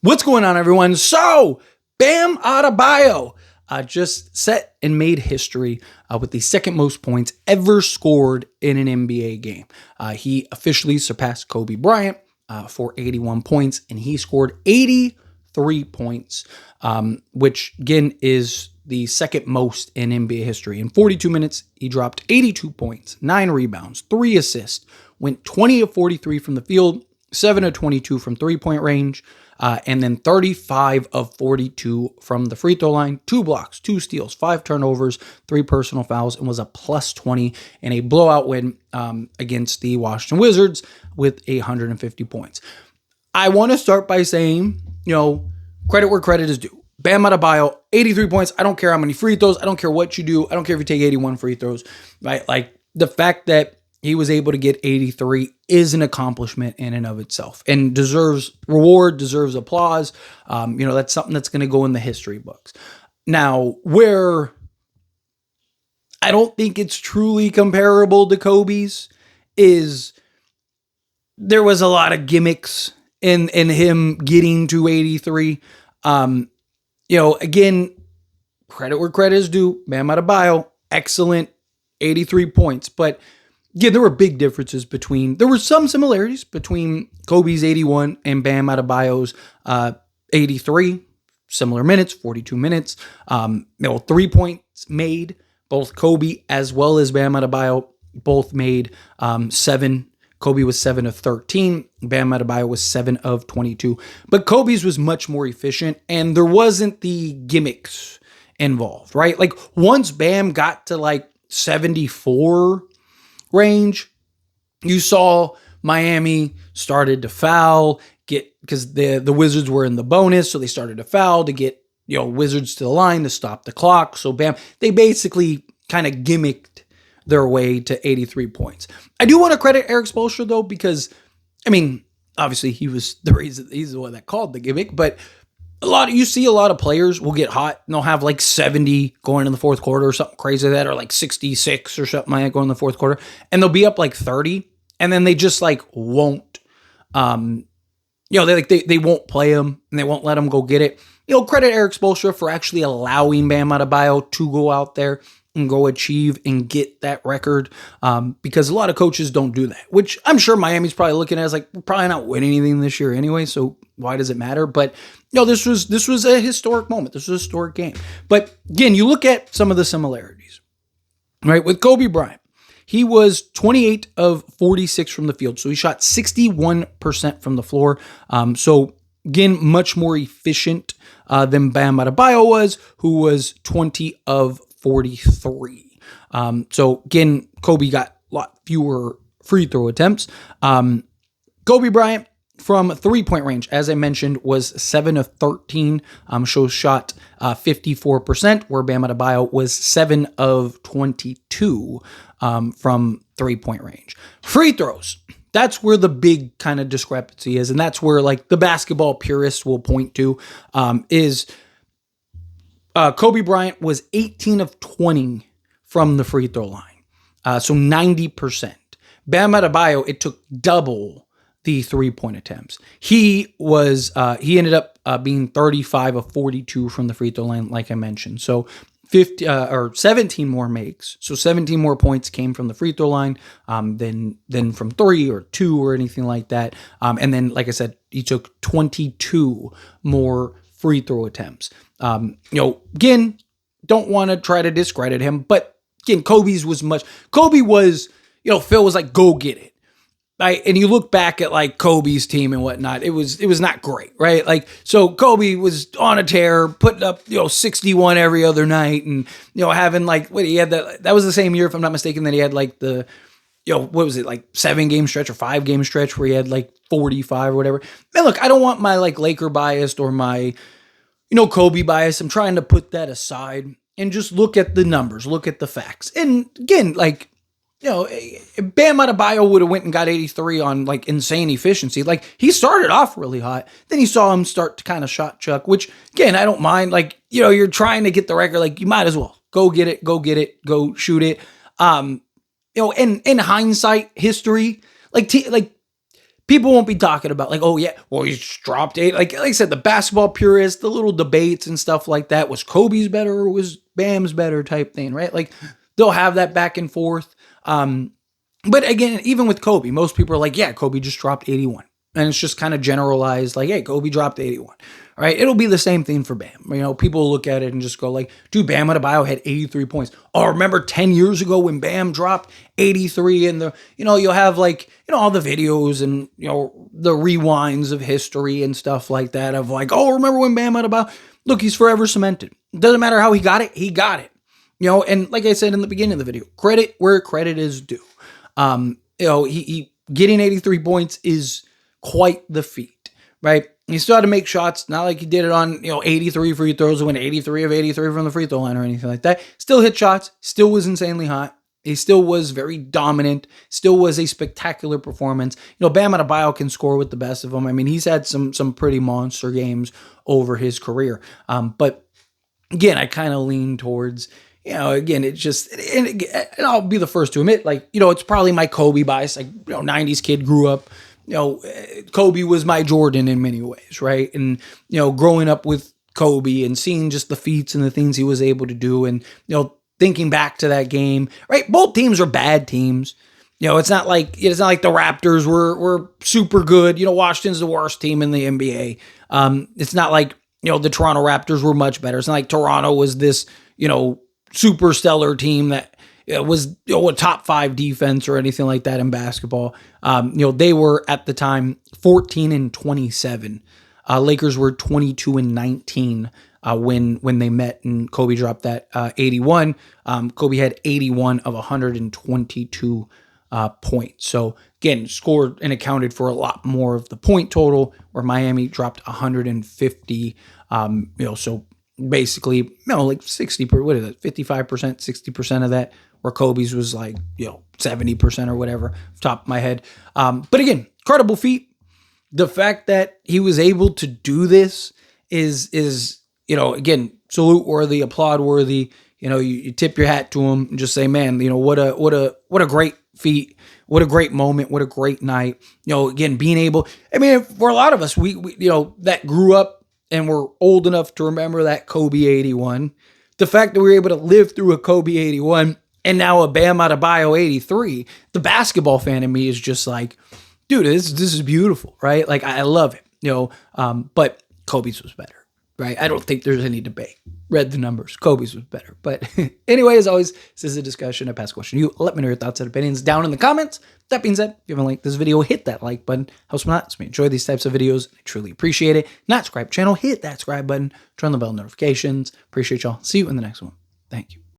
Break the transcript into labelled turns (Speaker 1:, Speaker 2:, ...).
Speaker 1: What's going on, everyone? So, Bam Adebayo just set and made history with the second most points ever scored in an NBA game. He officially surpassed Kobe Bryant for 81 points, and he scored 83 points, which, again, is the second most in NBA history. In 42 minutes, he dropped 82 points, 9 rebounds, 3 assists, went 20 of 43 from the field, 7 of 22 from three-point range, and then 35 of 42 from the free throw line, 2 blocks, 2 steals, 5 turnovers, 3 personal fouls, and was a plus 20 in a blowout win against the Washington Wizards with 150 points. I want to start by saying, credit where credit is due. Bam Adebayo, 83 points. I don't care how many free throws. I don't care what you do. I don't care if you take 81 free throws, right? Like, the fact that he was able to get 83 is an accomplishment in and of itself and deserves reward, deserves applause. That's something that's going to go in the history books. Now, where I don't think it's truly comparable to Kobe's is there was a lot of gimmicks in him getting to 83. Again, credit where credit is due. Bam Adebayo, excellent, 83 points, but yeah, there were big differences there were some similarities between Kobe's 81 and Bam Adebayo's 83. Similar minutes, 42 minutes. 3 points made. Both Kobe as well as Bam Adebayo both made 7. Kobe was 7 of 13. Bam Adebayo was 7 of 22. But Kobe's was much more efficient, and there wasn't the gimmicks involved, right? Like, once Bam got to 74 range, you saw Miami started to foul, because the Wizards were in the bonus, so they started to foul to get Wizards to the line to stop the clock. So Bam, they basically kind of gimmicked their way to 83 points. I do want to credit Erik Spoelstra though, because obviously he was the reason, he's the one that called the gimmick, but you see a lot of players will get hot and they'll have 70 going in the fourth quarter or something crazy like that, or 66 or something like that going in the fourth quarter, and they'll be up 30, and then they just won't, they won't play them and they won't let them go get it. Credit Erik Spoelstra for actually allowing Bam Adebayo to go out there and go achieve and get that record, because a lot of coaches don't do that, which I'm sure Miami's probably looking at as we're probably not winning anything this year anyway, so why does it matter? But this was a historic moment. This was a historic game. But again, you look at some of the similarities, right? With Kobe Bryant, he was 28 of 46 from the field, so he shot 61% from the floor. So again, much more efficient than Bam Adebayo was, who was 20 of 43. So again, Kobe got a lot fewer free throw attempts. Kobe Bryant from three-point range, as I mentioned, was 7 of 13, shot 54%, where Bam Adebayo was 7 of 22 from three-point range. Free throws, that's where the big kind of discrepancy is, and that's where the basketball purists will point to, is Kobe Bryant was 18 of 20 from the free throw line, so 90%. Bam Adebayo, it took double the three-point attempts. He ended up being 35 of 42 from the free throw line, like I mentioned. So 17 more makes. So 17 more points came from the free throw line than from 3 or 2 or anything like that. And then, like I said, he took 22 more free throw attempts. Again, don't want to try to discredit him, but again, Kobe was, Phil was go get it. Right? And you look back at Kobe's team and whatnot, it was not great, right? So Kobe was on a tear, putting up 61 every other night, and having he had that was the same year, if I'm not mistaken, that he had the 7-game stretch or 5-game stretch where he had 45 or whatever. Man, look, I don't want my Laker biased or my Kobe bias. I'm trying to put that aside and just look at the numbers, look at the facts. And again, Bam Adebayo would have went and got 83 on insane efficiency. He started off really hot. Then you saw him start to kind of shot chuck, which again, I don't mind. You're trying to get the record. You might as well go get it, go shoot it. In hindsight, history, people won't be talking about like, oh yeah, well he's dropped 8. Like I said, the basketball purists, the little debates and stuff like that. Was Kobe's better or was Bam's better type thing, right? Like they'll have that back and forth. But again, even with Kobe, most people are like, yeah, Kobe just dropped 81. And it's just kind of generalized like, hey, Kobe dropped 81. All right, it'll be the same thing for Bam. You know, people look at it and just go like, dude, Bam Adebayo had 83 points. Oh, remember 10 years ago when Bam dropped 83 and you'll have like, all the videos and, the rewinds of history and stuff like that of like, oh, remember when Bam Adebayo, look, he's forever cemented. It doesn't matter how he got it. And like I said in the beginning of the video, credit where credit is due. He getting 83 points is quite the feat, right? He still had to make shots, not like he did it on, 83 free throws, went 83 of 83 from the free throw line or anything like that. Still hit shots, still was insanely hot. He still was very dominant, still was a spectacular performance. Bam Adebayo can score with the best of them. I mean, he's had some pretty monster games over his career. But again, I kind of lean towards, again, it just, and I'll be the first to admit, like, it's probably my Kobe bias. Like, 90s kid, grew up, Kobe was my Jordan in many ways, right? And, growing up with Kobe and seeing just the feats and the things he was able to do and, thinking back to that game, right? Both teams are bad teams. It's not like the Raptors were super good. Washington's the worst team in the NBA. It's not like, the Toronto Raptors were much better. It's not like Toronto was this, super stellar team that was a top 5 defense or anything like that in basketball. They were at the time 14-27. Lakers were 22-19 when they met and Kobe dropped that 81. Kobe had 81 of 122 points. So again, scored and accounted for a lot more of the point total, where Miami dropped 150. So basically, like 60, what is it, 55%, 60% of that, where Kobe's was like, 70% or whatever, off the top of my head. But again, incredible feat. The fact that he was able to do this is again, salute worthy, applaud worthy. You tip your hat to him and just say, man, what a great feat, what a great moment, what a great night. Again, being able, I mean, for a lot of us, we that grew up and were old enough to remember that Kobe 81, the fact that we were able to live through a Kobe 81 and now a Bam Adebayo 83, the basketball fan in me is just like, dude, this is beautiful, right? Like, I love it, but Kobe's was better, right? I don't think there's any debate. Read the numbers. Kobe's was better. But anyway, as always, this is a discussion. I pass a question to you. Let me know your thoughts and opinions down in the comments. That being said, if you haven't liked this video, hit that like button. Helps me out. Helps me enjoy these types of videos. I truly appreciate it. Not subscribe channel, hit that subscribe button. Turn on the bell notifications. Appreciate y'all. See you in the next one. Thank you.